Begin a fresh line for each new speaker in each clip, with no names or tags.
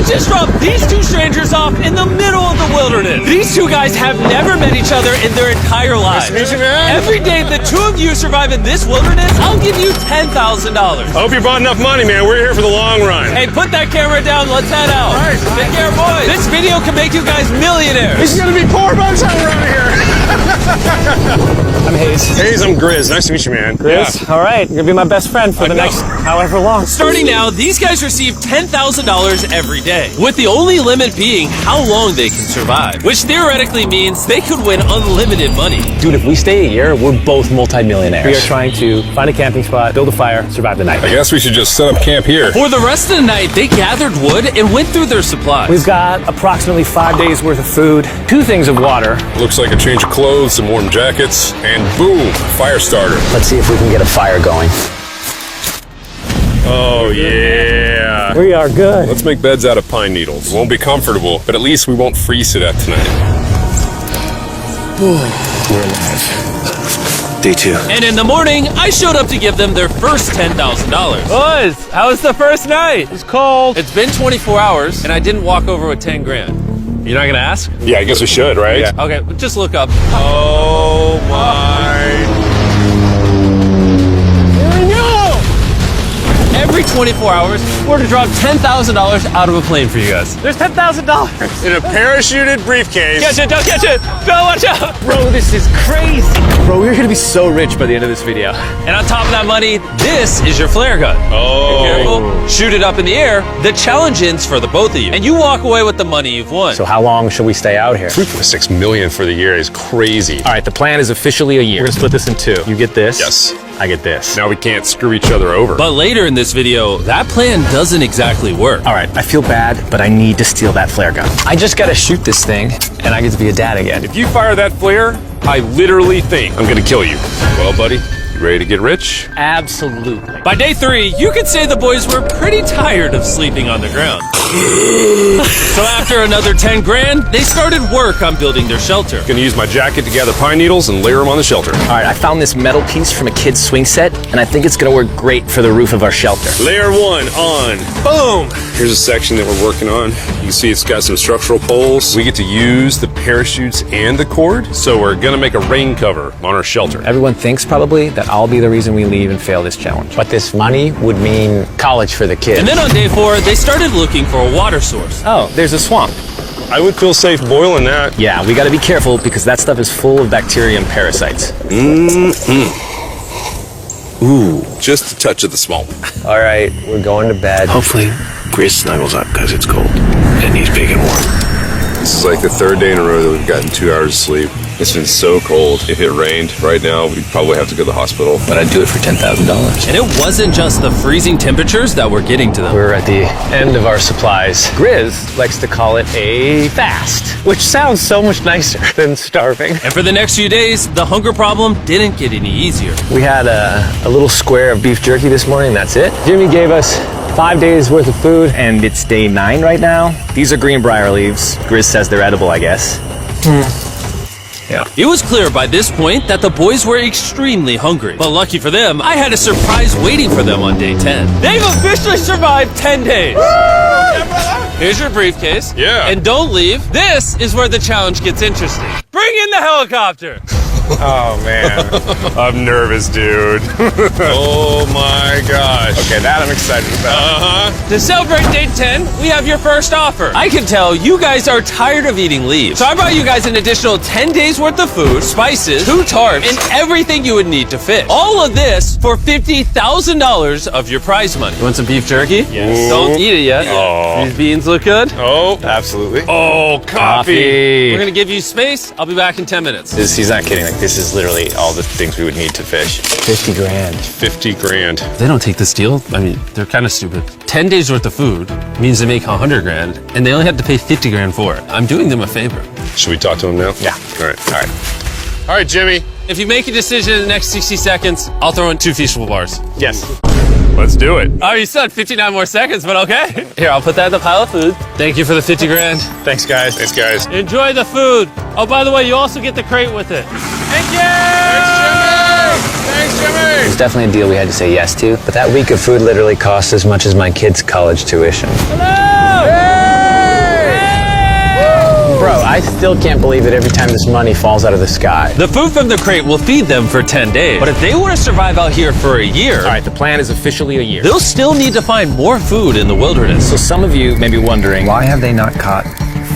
just dropped these two strangers off in the middle of the wilderness. These two guys have never met each other in their entire lives.
Nice to meet you, man.
Every day the two of you survive in this wilderness, I'll give you $10,000.
I hope you brought enough money, man. We're here for the long run.
Hey, put that camera down. Let's head out.
All right.
Take care, boys. This video can make you guys millionaires.
He's gonna be poor by the time we're out of here.
I'm Hayes.
Hayes, I'm Grizz. Nice to meet you, man.
Grizz?
Yeah.
All right, you're gonna be my best friend for the next however long.
Starting now, these guys receive $10,000 every day, with the only limit being how long they can survive, which theoretically means they could win unlimited money.
Dude, if we stay a year, we're both multi-millionaires. We are trying to find a camping spot, build a fire, survive the night.
I guess we should just set up camp here.
For the rest of the night, they gathered wood and went through their supplies.
We've got approximately 5 days worth of food, 2 things of water.
Looks like a change of clothes, some warm jackets, and boom, fire starter.
Let's see if we can get a fire going.
Oh, yeah.
We are good.
Let's make beds out of pine needles. Won't be comfortable, but at least we won't freeze to death tonight.
We're alive. Day 2.
And in the morning, I showed up to give them their first $10,000. Boys, how was the first night?
It's cold.
It's been 24 hours, and I didn't walk over with 10 grand. You're not gonna ask?
Yeah, I guess we should, right?
Yeah.
Okay, just look up.
Oh, my.
Every 24 hours, we're to drop $10,000 out of a plane for you guys.
There's $10,000.
In a parachuted briefcase.
Catch it, don't catch it! No, watch out!
Bro, this is crazy. Bro, we're gonna be so rich by the end of this video.
And on top of that money, this is your flare gun.
Oh.
Careful, shoot it up in the air. The challenge ends for the both of you. And you walk away with the money you've won.
So how long should we stay out here?
$3.6 million for the year is crazy.
All right, the plan is officially a year. We're gonna split this in 2. You get this.
Yes.
I get this.
Now we can't screw each other over.
But later in this video, that plan doesn't exactly work.
All right, I feel bad, but I need to steal that flare gun. I just gotta shoot this thing, and I get to be a dad again.
If you fire that flare, I literally think I'm gonna kill you. Well, buddy, you ready to get rich?
Absolutely.
By day 3, you could say the boys were pretty tired of sleeping on the ground. So after another 10 grand, they started work on building their shelter.
Gonna use my jacket to gather pine needles and layer them on the shelter.
All right, I found this metal piece from a kid's swing set, and I think it's gonna work great for the roof of our shelter.
Layer 1 on. Boom! Here's a section that we're working on. You can see it's got some structural poles. We get to use the parachutes and the cord, so we're gonna make a rain cover on our shelter.
Everyone thinks probably that I'll be the reason we leave and fail this challenge. But this money would mean college for the kids.
And then on day 4, they started looking for a water source.
Oh, there's a swamp.
I would feel safe boiling that.
Yeah, we gotta be careful because that stuff is full of bacteria and parasites.
Ooh, just a touch of the swamp.
All right, we're going to bed.
Hopefully, Grizz snuggles up because it's cold and he's big and warm.
This is like the 3rd day in a row that we've gotten 2 hours of sleep. It's been so cold. If it rained right now, we'd probably have to go to the hospital.
But I'd do it for $10,000.
And it wasn't just the freezing temperatures that were getting to them.
We're at the end of our supplies. Grizz likes to call it a fast, which sounds so much nicer than starving.
And for the next few days, the hunger problem didn't get any easier.
We had a little square of beef jerky this morning, that's it. Jimmy gave us 5 days worth of food, and it's day 9 right now. These are greenbrier leaves. Grizz says they're edible, I guess. Yeah.
It was clear by this point that the boys were extremely hungry. But lucky for them, I had a surprise waiting for them on day 10. They've officially survived 10 days. Here's your briefcase.
Yeah.
And don't leave. This is where the challenge gets interesting. Bring in the helicopter.
Oh, man. I'm nervous, dude. Oh, my gosh. Okay, that I'm excited about.
To celebrate day 10, we have your first offer. I can tell you guys are tired of eating leaves. So I brought you guys an additional 10 days worth of food, spices, 2 tarps, and everything you would need to fish. All of this for $50,000 of your prize money. You want some beef jerky?
Yes.
Don't eat it yet.
Oh.
These beans look good.
Oh, absolutely. Oh, coffee.
We're gonna give you space. I'll be back in 10 minutes.
He's not kidding. Like, this is literally all the things we would need to fish. 50 grand.
50 grand.
They don't take this deal. I mean, they're kind of stupid. 10 days worth of food means they make 100 grand, and they only have to pay 50 grand for it. I'm doing them a favor.
Should we talk to him now?
Yeah.
All right. All right, Jimmy.
If you make a decision in the next 60 seconds, I'll throw in 2 Feastable bars.
Yes.
Let's do it.
Oh, you said 59 more seconds, but okay. Here, I'll put that in the pile of food. Thank you for the 50 grand.
Thanks, guys.
Thanks, guys.
Enjoy the food. Oh, by the way, you also get the crate with it. Thank you!
Thanks, Jimmy!
It was definitely a deal we had to say yes to, but that week of food literally cost as much as my kids' college tuition.
Hello!
still can't believe it every time this money falls out of the sky.
The food from the crate will feed them for 10 days. But if they want to survive out here for a year,
All right, the plan is officially a year.
they'll still need to find more food in the wilderness.
So some of you may be wondering, why have they not caught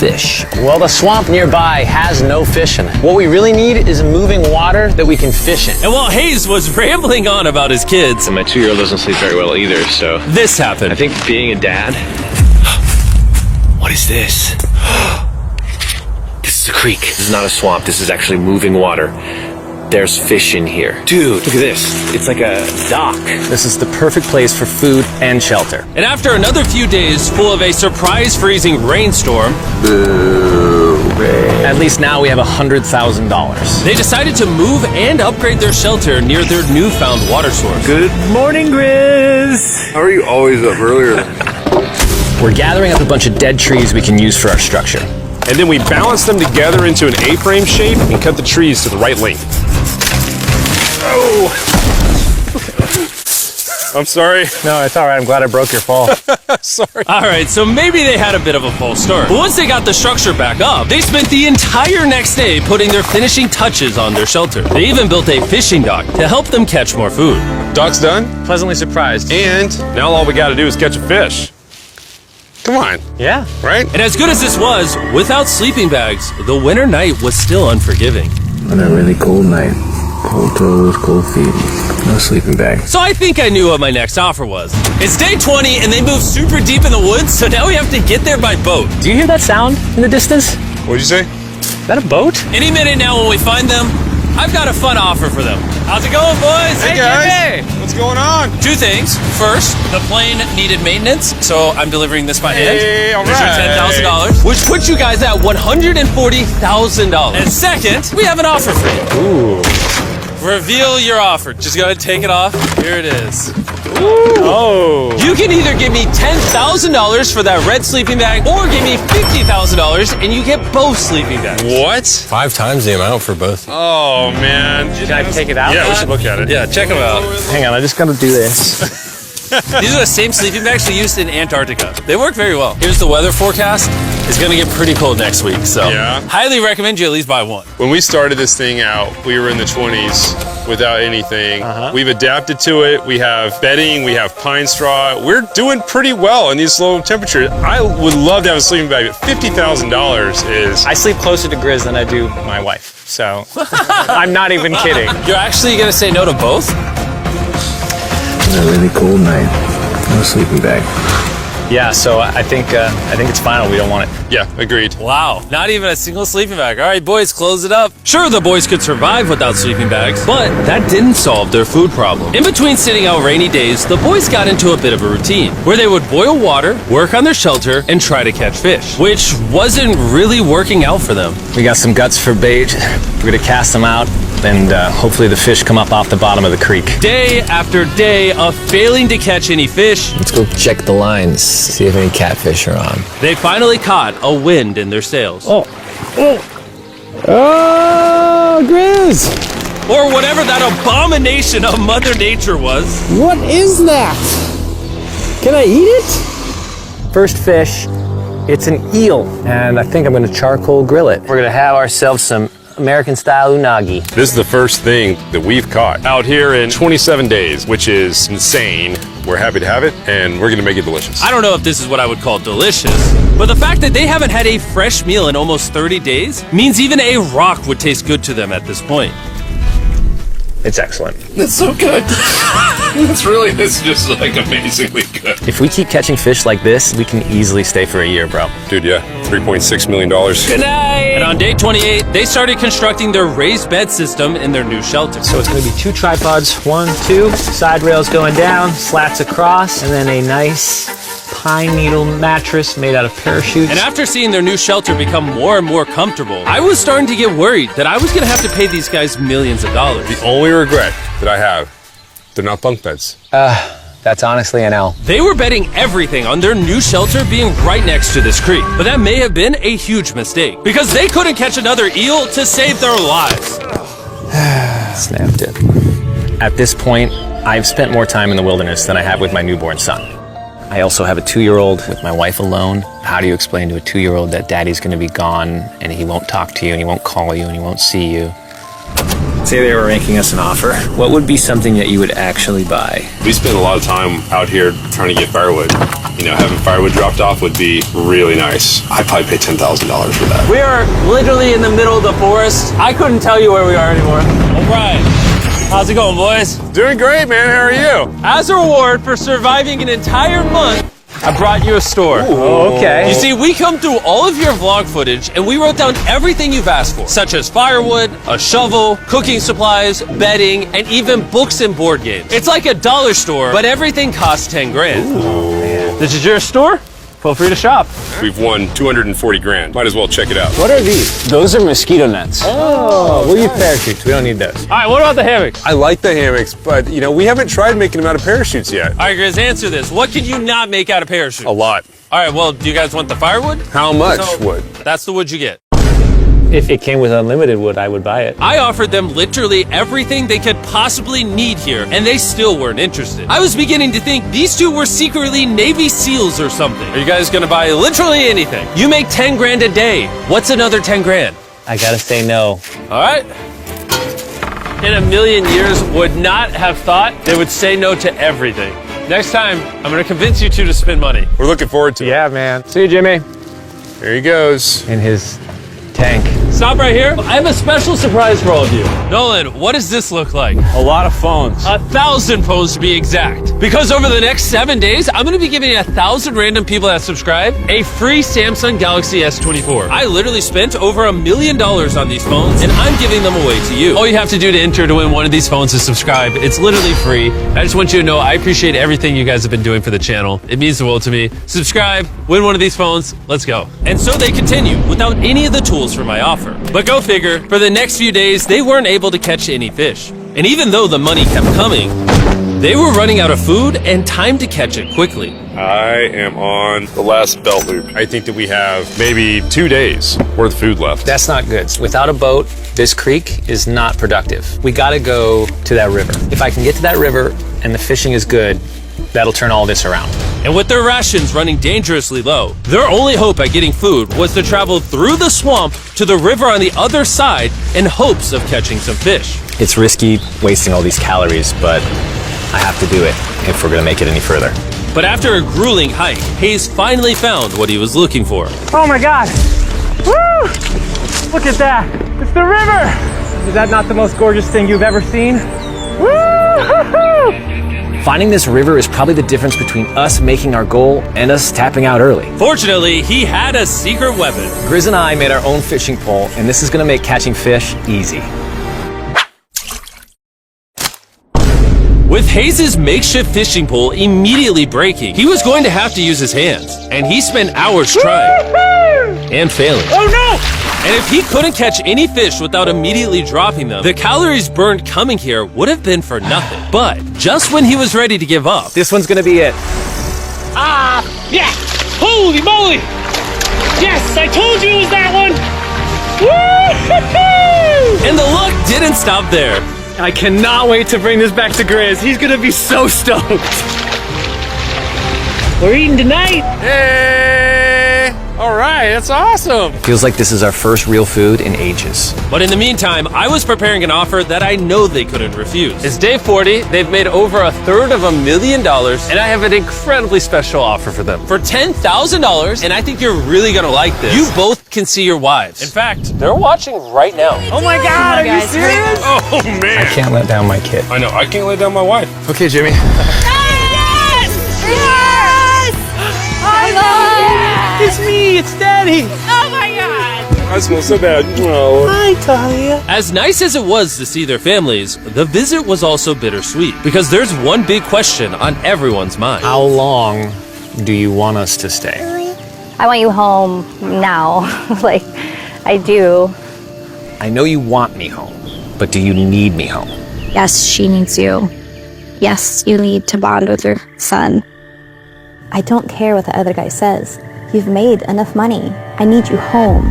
fish?
Well, the swamp nearby has no fish in it. What we really need is moving water that we can fish in.
And while Hayes was rambling on about his kids,
And my 2-year-old doesn't sleep very well either, so
this happened.
I think being a dad. What is this? This is a creek. This is not a swamp. This is actually moving water. There's fish in here. Dude, look at this. It's like a dock.
This is the perfect place for food and shelter.
And after another few days full of a surprise freezing rainstorm,
At least now we have $100,000.
they decided to move and upgrade their shelter near their newfound water source.
Good morning, Grizz.
How are you always up earlier?
We're gathering up a bunch of dead trees we can use for our structure.
And then we balance them together into an A-frame shape and cut the trees to the right length. Oh! I'm sorry.
No, it's all right. I'm glad I broke your fall.
Sorry.
All right, so maybe they had a bit of a false start. But once they got the structure back up, they spent the entire next day putting their finishing touches on their shelter. They even built a fishing dock to help them catch more food.
Dock's done,
Pleasantly surprised.
and now all we gotta do is catch a fish. Come on,
Yeah.
right?
And as good as this was, without sleeping bags, the winter night was still unforgiving.
On a really cold night. Cold toes, cold feet. No sleeping bag.
So I think I knew what my next offer was. It's day 20 and they moved super deep in the woods, so now we have to get there by boat.
Do you hear that sound in the distance?
What'd you say?
Is that a boat?
Any minute now when we find them, I've got a fun offer for them. How's it going, boys?
Hey guys, what's going on?
Two things. First, the plane needed maintenance, so I'm delivering this by hand.
Hey, all
Here's your
right.
$10,000, which puts you guys at $140,000. And second, we have an offer for you.
Ooh.
Reveal your offer. Just go ahead and take it off. Here it is.
Oh.
You can either give me $10,000 for that red sleeping bag, or give me $50,000 and you get both sleeping bags.
What?
5 times the amount for both.
Oh man.
Can I take it out?
Yeah, we should look at it.
Yeah, check them out.
Hang on, I just gotta do this.
These are the same sleeping bags we used in Antarctica. They work very well. Here's the weather forecast. It's gonna get pretty cold next week, so
Yeah.
highly recommend you at least buy one.
When we started this thing out, we were in the 20s without anything. We've adapted to it. We have bedding, we have pine straw. We're doing pretty well in these low temperatures. I would love to have a sleeping bag, but $50,000 is...
I sleep closer to Grizz than I do my wife, so I'm not even kidding.
You're actually gonna say no to both?
On a really cold night. No sleeping bag.
Yeah, so I think it's final. We don't want it.
Yeah, agreed.
Wow, not even a single sleeping bag. All right, boys, close it up. Sure, the boys could survive without sleeping bags, but that didn't solve their food problem. In between sitting out rainy days, the boys got into a bit of a routine where they would boil water, work on their shelter, and try to catch fish, which wasn't really working out for them.
We got some guts for bait. We're gonna cast them out, and hopefully the fish come up off the bottom of the creek.
Day after day of failing to catch any fish,
Let's go check the lines, see if any catfish are on.
they finally caught a wind in their sails.
Oh, Grizz!
Or whatever that abomination of Mother Nature was.
What is that? Can I eat it? First fish, it's an eel, and I think I'm gonna charcoal grill it. We're gonna have ourselves some American-style unagi.
This is the first thing that we've caught out here in 27 days, which is insane. We're happy to have it, and we're gonna make it delicious.
I don't know if this is what I would call delicious, but the fact that they haven't had a fresh meal in almost 30 days means even a rock would taste good to them at this point.
It's excellent.
It's so good. It's just like amazingly good.
If we keep catching fish like this, we can easily stay for a year, bro.
Dude, yeah, $3.6 million.
Good night! And on day 28, they started constructing their raised bed system in their new shelter.
So it's going to be 2 tripods, 1, 2, side rails going down, slats across, and then a nice pine needle mattress made out of parachutes.
And after seeing their new shelter become more and more comfortable, I was starting to get worried that I was going to have to pay these guys millions of dollars.
The only regret that I have, they're not bunk beds.
That's honestly an L.
They were betting everything on their new shelter being right next to this creek, but that may have been a huge mistake because they couldn't catch another eel to save their lives.
Snapped it. At this point, I've spent more time in the wilderness than I have with my newborn son. I also have a 2-year-old with my wife alone. How do you explain to a 2-year-old that daddy's gonna be gone and he won't talk to you and he won't call you and he won't see you? Say they were making us an offer. What would be something that you would actually buy?
We spend a lot of time out here trying to get firewood. You know, having firewood dropped off would be really nice. I'd probably pay $10,000 for that.
We are literally in the middle of the forest. I couldn't tell you where we are anymore. All right. How's it going, boys?
Doing great, man. How are you?
As a reward for surviving an entire month, I brought you a store.
Oh, okay.
You see, we come through all of your vlog footage and we wrote down everything you've asked for, such as firewood, a shovel, cooking supplies, bedding, and even books and board games. It's like a dollar store, but everything costs 10 grand. This is your store? Feel free to shop.
We've won 240 grand. Might as well check it out.
What are these? Those are mosquito nets. Oh, we'll use parachutes. We don't need those.
All right, what about the hammocks?
I like the hammocks, but you know, we haven't tried making them out of parachutes yet.
All right, Grizz, answer this. What can you not make out of parachutes?
A lot.
All right, well, do you guys want the firewood?
How much wood?
That's the wood you get.
If it came with unlimited wood, I would buy it.
I offered them literally everything they could possibly need here, and they still weren't interested. I was beginning to think these two were secretly Navy SEALs or something. Are you guys gonna buy literally anything? You make 10 grand a day. What's another 10 grand?
I gotta say no.
All right. In a million years, would not have thought they would say no to everything. Next time, I'm gonna convince you two to spend money.
We're looking forward to it.
Yeah, man. See you, Jimmy.
There he goes.
In his tank.
Stop right here. I have a special surprise for all of you. Nolan, what does this look like?
A lot of phones.
1,000 phones to be exact. Because over the next 7 days, I'm gonna be giving 1,000 random people that subscribe a free Samsung Galaxy S24. I literally spent over $1 million on these phones, and I'm giving them away to you. All you have to do to enter to win one of these phones is subscribe. It's literally free. I just want you to know I appreciate everything you guys have been doing for the channel. It means the world to me. Subscribe, win one of these phones, let's go. And so they continue without any of the tools for my offer. But go figure, for the next few days, they weren't able to catch any fish. And even though the money kept coming, they were running out of food and time to catch it quickly.
I am on the last belt loop. I think that we have maybe 2 days worth of food left.
That's not good. Without a boat, this creek is not productive. We gotta go to that river. If I can get to that river and the fishing is good, that'll turn all this around.
And with their rations running dangerously low, their only hope at getting food was to travel through the swamp to the river on the other side in hopes of catching some fish.
It's risky wasting all these calories, but I have to do it if we're gonna make it any further.
But after a grueling hike, Hayes finally found what he was looking for.
Oh my God! Woo! Look at that! It's the river! Is that not the most gorgeous thing you've ever seen? Woo!
Finding this river is probably the difference between us making our goal and us tapping out early.
Fortunately, he had a secret weapon.
Grizz and I made our own fishing pole, and this is gonna make catching fish easy.
With Hayes' makeshift fishing pole immediately breaking, he was going to have to use his hands, and he spent hours trying and failing.
Oh no!
And if he couldn't catch any fish without immediately dropping them, the calories burned coming here would have been for nothing. But just when he was ready to give up,
This one's gonna be it.
Yeah! Holy moly! Yes, I told you it was that one! Woo-hoo-hoo!
and the luck didn't stop there.
I cannot wait to bring this back to Grizz. He's gonna be so stoked. We're eating tonight.
Hey! All right, that's awesome.
Feels like this is our first real food in ages.
But in the meantime, I was preparing an offer that I know they couldn't refuse. It's day 40, they've made over $250,000, and I have an incredibly special offer for them. For $10,000, and I think you're really gonna like this, you both can see your wives. In fact, they're watching right now.
Oh my God, are you serious?
Oh man.
I can't let down my kid.
I know, I can't let down my wife.
Okay, Jimmy.
It's me, it's Daddy.
Oh my God!
I smell so bad. Oh.
Hi, Talia.
As nice as it was to see their families, the visit was also bittersweet, because there's one big question on everyone's mind.
How long do you want us to stay?
I want you home now. Like, I do.
I know you want me home, but do you need me home?
Yes, she needs you. Yes, you need to bond with your son. I don't care what the other guy says. You've made enough money. I need you home.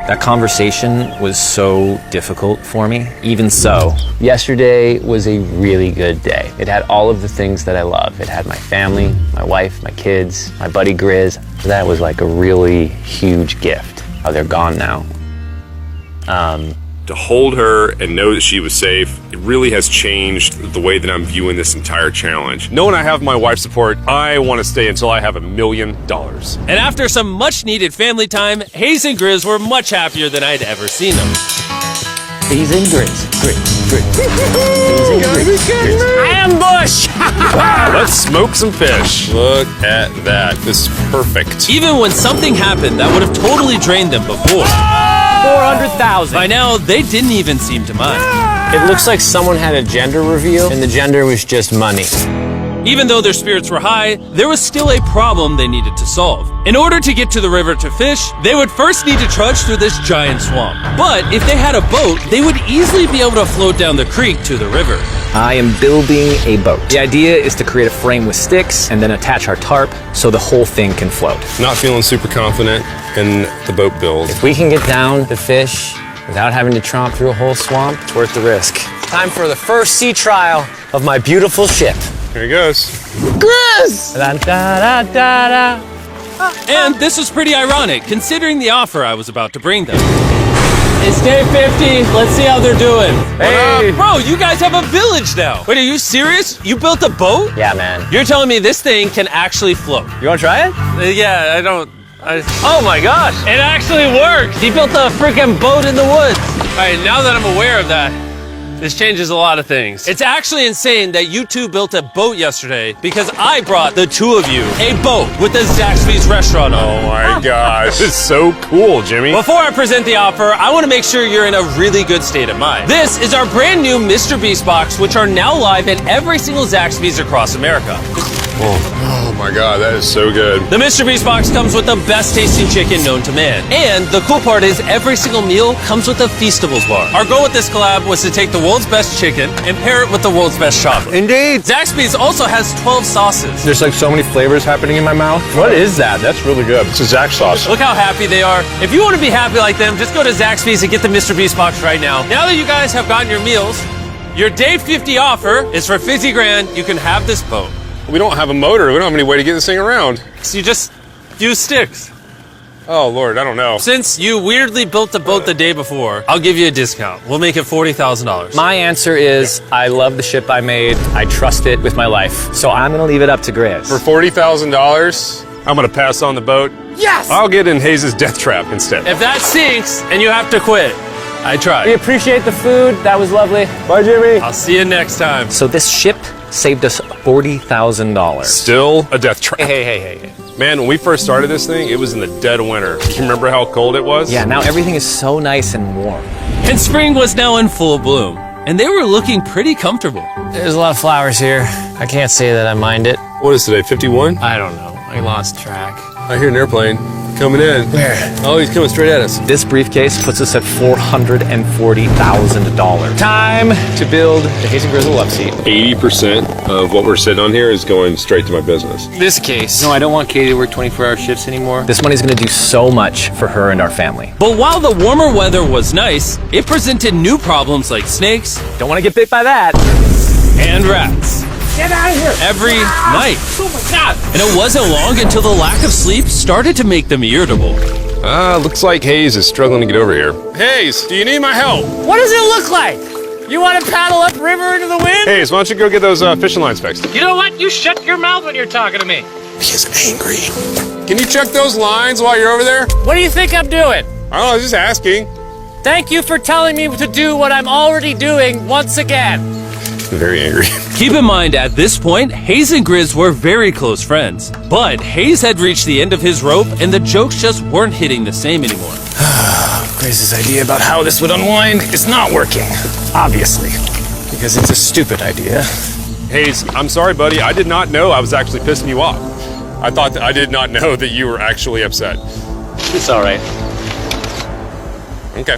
That conversation was so difficult for me. Even so, yesterday was a really good day. It had all of the things that I love. It had my family, my wife, my kids, my buddy Grizz. That was like a really huge gift. Oh, they're gone now.
To hold her and know that she was safe, it really has changed the way that I'm viewing this entire challenge. Knowing I have my wife's support, I want to stay until I have $1 million.
And after some much needed family time, Haze and Grizz were much happier than I'd ever seen them.
Haze and Grizz. Haze and Grizz.
Ambush!
Let's smoke some fish. Look at that. This is perfect.
Even when something happened that would have totally drained them before,
400,000.
by now they didn't even seem to mind.
It looks like someone had a gender reveal, and the gender was just money.
Even though their spirits were high, there was still a problem they needed to solve. In order to get to the river to fish, they would first need to trudge through this giant swamp. But if they had a boat, they would easily be able to float down the creek to the river.
I am building a boat. The idea is to create a frame with sticks and then attach our tarp so the whole thing can float.
Not feeling super confident in the boat build.
If we can get down to fish without having to tromp through a whole swamp, it's worth the risk. Time for the first sea trial of my beautiful ship.
Here he goes.
GRIZZ! Da, da, da, da, da.
And this was pretty ironic, considering the offer I was about to bring them. It's day 50. Let's see how they're doing.
Hey!
Bro, you guys have a village now. Wait, are you serious? You built a boat?
Yeah, man.
You're telling me this thing can actually float?
You wanna try it?
Yeah, I don't... Oh my gosh, it actually works. He built a freaking boat in the woods. All right, now that I'm aware of that, this changes a lot of things. It's actually insane that you two built a boat yesterday because I brought the two of you a boat with the Zaxby's restaurant on it.
Oh my gosh. This is so cool, Jimmy.
Before I present the offer, I want to make sure you're in a really good state of mind. This is our brand new MRBEAST box, which are now live in every single Zaxby's across America.
Oh my god, that is so good.
The MRBEAST box comes with the best tasting chicken known to man. And the cool part is every single meal comes with a Feastables bar. Our goal with this collab was to take the world's best chicken and pair it with the world's best chocolate.
Indeed.
Zaxby's also has 12 sauces.
There's like so many flavors happening in my mouth. What is that? That's really good.
It's a Zax sauce.
Look how happy they are. If you want to be happy like them, just go to Zaxby's and get the MRBEAST box right now. Now that you guys have gotten your meals, your day 50 offer is for $50 grand. You can have this boat.
We don't have a motor. We don't have any way to get this thing around.
So you just use sticks.
Oh Lord, I don't know.
Since you weirdly built the boat the day before, I'll give you a discount. We'll make it $40,000.
My answer is I love the ship I made. I trust it with my life. So I'm gonna leave it up to Grizz.
For $40,000, I'm gonna pass on the boat.
Yes!
I'll get in Haze's death trap instead.
If that sinks and you have to quit, I
We
tried.
appreciate the food. That was lovely. Bye, Jimmy.
I'll see you next time.
So this ship saved us $40,000.
Still a death trap.
Hey.
Man, when we first started this thing, it was in the dead of winter. Do you remember how cold it was?
Yeah, now everything is so nice and warm.
And spring was now in full bloom, and they were looking pretty comfortable.
There's a lot of flowers here. I can't say that I mind it.
What is today, 51?
I don't know. I lost track.
I hear an airplane coming in.
Where?
Oh, he's coming straight at us.
This briefcase puts us at $440,000. Time to build the Haze and Grizzle love seat.
80% of what we're sitting on here is going straight to my business.
This case. No, I don't want Katie to work 24-hour shifts anymore.
This money's gonna do so much for her and our family.
But while the warmer weather was nice, it presented new problems like snakes
Don't wanna get bit by that.
and rats.
Get out of here.
Every night.
Oh my God.
And it wasn't long until the lack of sleep started to make them irritable.
Looks like Hayes is struggling to get over here. Hayes, do you need my help?
What does it look like? You want to paddle upriver into the wind?
Hayes, why don't you go get those fishing lines fixed?
You know what? You shut your mouth when you're talking to me.
He's angry. Can you check those lines while you're over there?
What do you think I'm doing?
I don't know, I was just asking.
Thank you for telling me to do what I'm already doing once again.
Very angry.
Keep in mind, at this point, Haze and Grizz were very close friends. But Haze had reached the end of his rope, and the jokes just weren't hitting the same anymore.
GRIZZ's idea about how this would unwind is not working. Obviously. Because it's a stupid idea.
Hayes, I'm sorry, buddy. I did not know I was actually pissing you off. I did not know that you were actually upset.
It's all right.
Okay.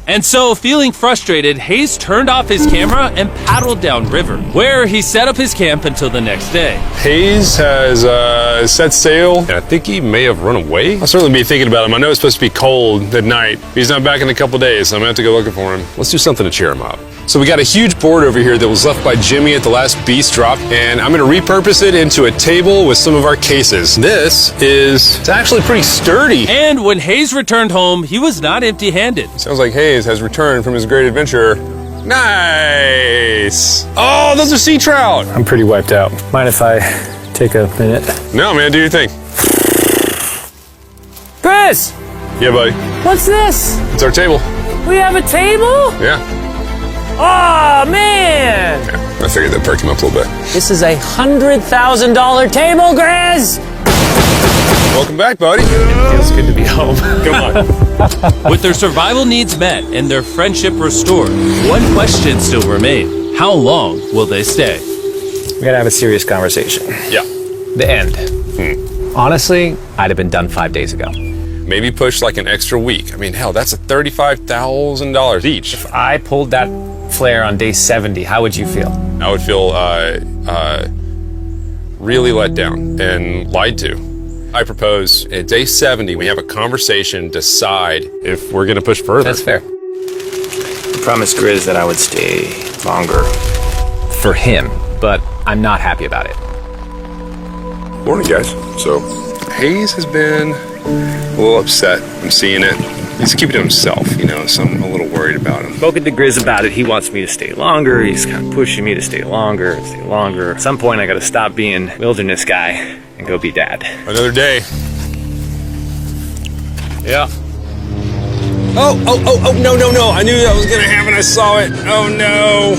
And so, feeling frustrated, Hayes turned off his camera and paddled downriver, where he set up his camp until the next day.
Hayes has set sail, and I think he may have run away. I'll certainly be thinking about him. I know it's supposed to be cold at night. He's not back in a couple days, so I'm gonna have to go looking for him. Let's do something to cheer him up. So we got a huge board over here that was left by Jimmy at the last Beast drop, and I'm gonna repurpose it into a table with some of our cases. It's actually pretty sturdy.
And when Hayes returned home, he was not empty-handed.
Sounds like Hayes has returned from his great adventure. Nice! Oh, those are sea trout!
I'm pretty wiped out. Mind if I take a minute?
No, man, do your thing.
Chris,
Yeah, buddy.
what's this?
It's our table.
We have a table?
Yeah.
Oh, man!
I figured that'd perk him up a little bit.
This is a $100,000 table, Grizz!
Welcome back, buddy.
Feels good to be home.
Come on.
With their survival needs met and their friendship restored, one question still remained. How long will they stay?
We gotta have a serious conversation.
Yeah.
The end. Honestly, I'd have been done 5 days ago.
Maybe push like an extra week. I mean, hell, that's $35,000 each.
If I pulled that flare on day 70, how would you feel?
I would feel really let down and lied to. I propose at day 70, we have a conversation, decide if we're gonna push further.
That's fair. I promised Grizz that I would stay longer. For him, but I'm not happy about it.
Morning, guys. So, Hayes has been a little upset. I'm seeing it. He's keeping to himself, you know, so I'm a little worried about him.
Spoken to Grizz about it. He wants me to stay longer. He's kind of pushing me to stay longer. At some point, I gotta stop being wilderness guy and go be dad.
Another day.
Yeah.
Oh, no. I knew that was gonna happen. I saw it. Oh, no.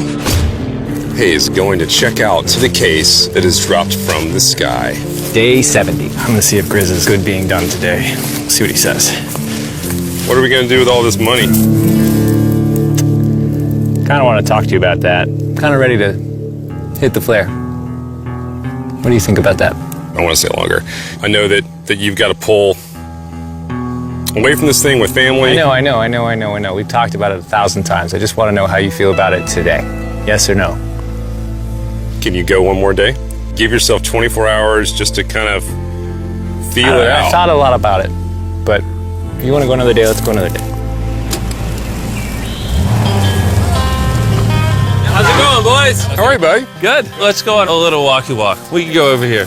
Hayes going to check out the case that is dropped from the sky.
Day 70. I'm gonna see if Grizz is good being done today. See what he says.
What are we gonna do with all this money?
Kinda wanna talk to you about that. Kinda ready to hit the flare. What do you think about that?
I want to stay longer. I know that you've got to pull away from this thing with family.
I know. We've talked about it 1,000 times. I just want to know how you feel about it today. Yes or no?
Can you go one more day? Give yourself 24 hours just to kind of feel it out.
I thought a lot about it, but if you want to go another day, let's go another day.
How's it going, boys?
How are you, buddy?
Good. Let's go on a little walkie walk. We can go over here.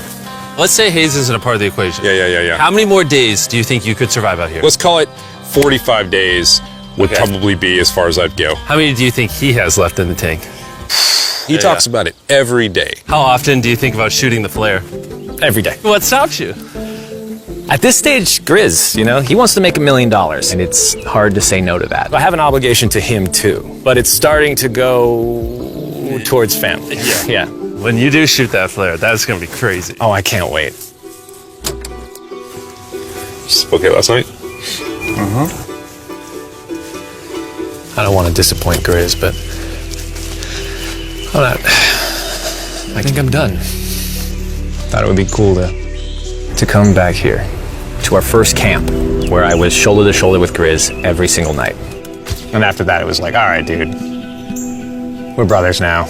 Let's say Hayes isn't a part of the equation.
Yeah.
How many more days do you think you could survive out here?
Let's call it 45 days would probably be as far as I'd go.
How many do you think he has left in the tank?
He talks about it every day.
How often do you think about shooting the flare?
Every day.
What stops you?
At this stage, Grizz, you know, he wants to make $1 million, and it's hard to say no to that. I have an obligation to him too, but it's starting to go towards family. Yeah.
When you do shoot that flare, that's gonna be crazy.
Oh, I can't wait.
Okay, last night?
I don't want to disappoint Grizz, but I think I'm done. Thought it would be cool to come back here to our first camp where I was shoulder to shoulder with Grizz every single night. And after that, it was like, all right, dude, we're brothers now.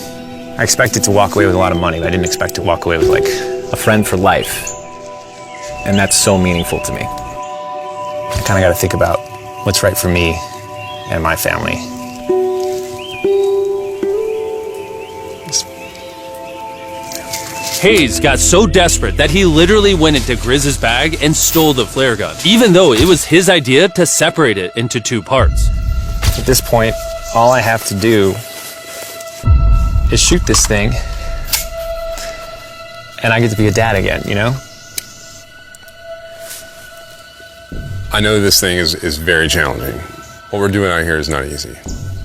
I expected to walk away with a lot of money, but I didn't expect to walk away with like a friend for life. And that's so meaningful to me. I kind of got to think about what's right for me and my family.
Hayes got so desperate that he literally went into Grizz's bag and stole the flare gun, even though it was his idea to separate it into 2 parts.
At this point, all I have to do is shoot this thing, and I get to be a dad again, you know?
I know this thing is very challenging. What we're doing out here is not easy.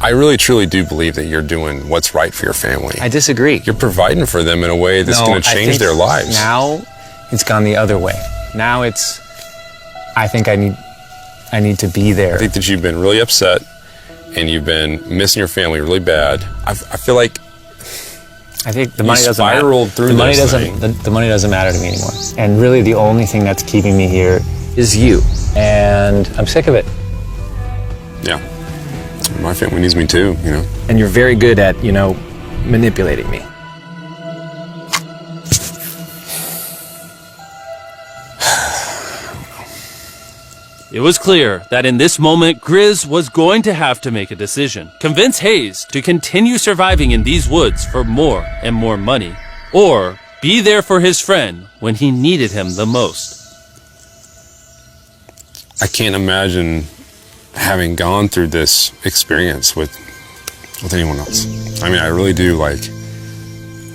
I really, truly do believe that you're doing what's right for your family.
I disagree.
You're providing for them in a way that's going to change their lives.
Now, it's gone the other way. Now I think I need to be there.
I think that you've been really upset, and you've been missing your family really bad. I feel like
I think the money doesn't matter.
spiraled through
the money
this
doesn't
thing.
the money doesn't matter to me anymore. And really the only thing that's keeping me here is you. And I'm sick of it.
Yeah. my family needs me too, you know.
And you're very good at, you know, manipulating me.
It was clear that in this moment, Grizz was going to have to make a decision. Convince Hayes to continue surviving in these woods for more and more money, or be there for his friend when he needed him the most.
I can't imagine having gone through this experience with anyone else. I mean, I really do, like,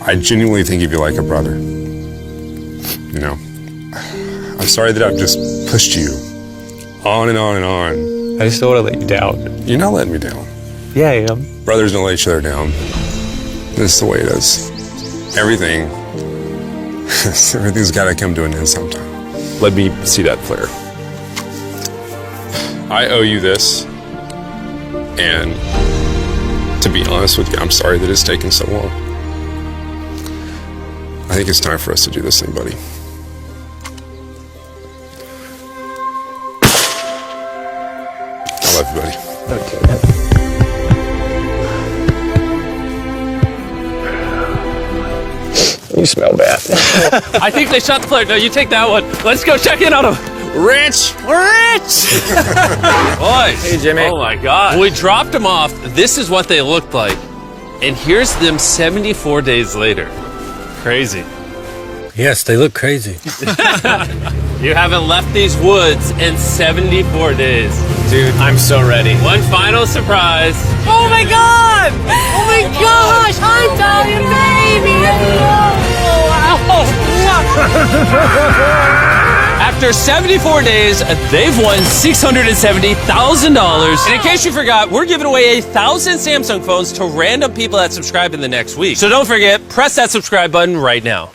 I genuinely think of you like a brother. You know, I'm sorry that I've just pushed you on and on and on.
I just don't want to let you down.
You're not letting me down.
Yeah, I am.
Brothers don't let each other down. This is the way it is. Everything's got to come to an end sometime. Let me see that flare. I owe you this, and to be honest with you, I'm sorry that it's taken so long. I think it's time for us to do this thing, buddy. I love you, buddy.
Okay. You smell bad.
I think they shot the flare. No, you take that one. Let's go check in on him. Rich! Boys.
Hey, Jimmy.
Oh my God. When we dropped them off, this is what they looked like. And here's them 74 days later. Crazy.
Yes, they look crazy.
You haven't left these woods in 74 days.
Dude, I'm so ready.
One final surprise.
Oh my God! Oh my gosh! Hi, Italian baby!
After 74 days, they've won $670,000. And in case you forgot, we're giving away 1,000 Samsung phones to random people that subscribe in the next week. So don't forget, press that subscribe button right now.